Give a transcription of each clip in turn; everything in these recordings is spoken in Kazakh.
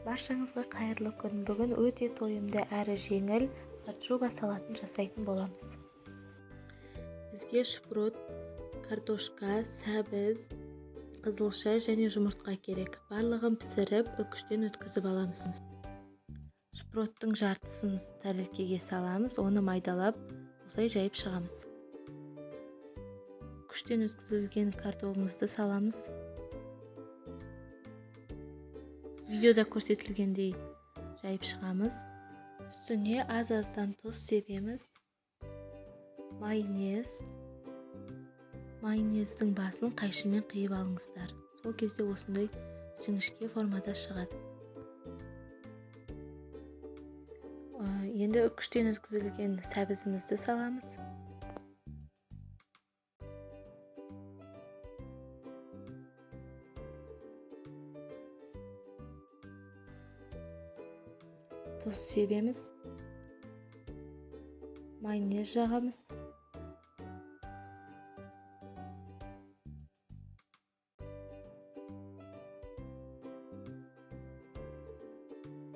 Баршаңызға қайырлы күн. Бүгін өте тойымды әрі жеңіл аджуба салатын жасайтын боламыз. Бізге шпрот, картошка, сәбіз, қызылша және жұмыртқа керек. Барлығын пісіріп, үкіштен өткізіп аламыз. Шпроттың жартысын тәрелкеге саламыз, оны майдалап, осылай жайып шығамыз. Үкіштен өткізілген картофелімізді саламыз. Видеода көрсетілгендей жайып шығамыз. Үстіне аз-аздан тұз себеміз. Майонездің басын қайшымен қиып алыңыздар. Сол кезде осындай жіңішке формада шығады. Енді үкіштен өткізілген сәбізімізді саламыз. Тұз себеміз. Майонез жағамыз.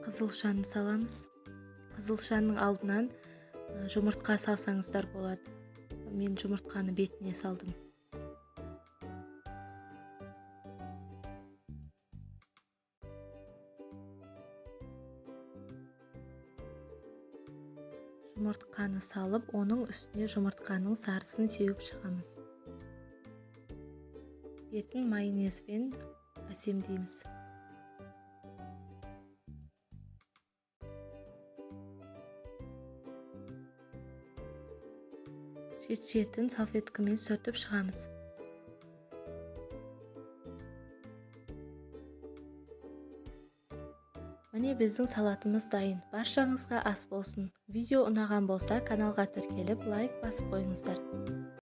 Қызылшаны саламыз. Қызылшаның алдынан жұмыртқа салсаңыздар болады. Мен жұмыртқаны бетіне салдым. Жұмыртқаны салып, оның үстіне жұмыртқаның сарысын сеуіп шығамыз. Бетін майонезбен әсемдейміз. Шет-шетін салфеткамен сүртіп шығамыз. Міне біздің салатымыз дайын. Баршаңызға ас болсын. Видео ұнаған болса, каналға тіркеліп, лайк басып қойыңыздар.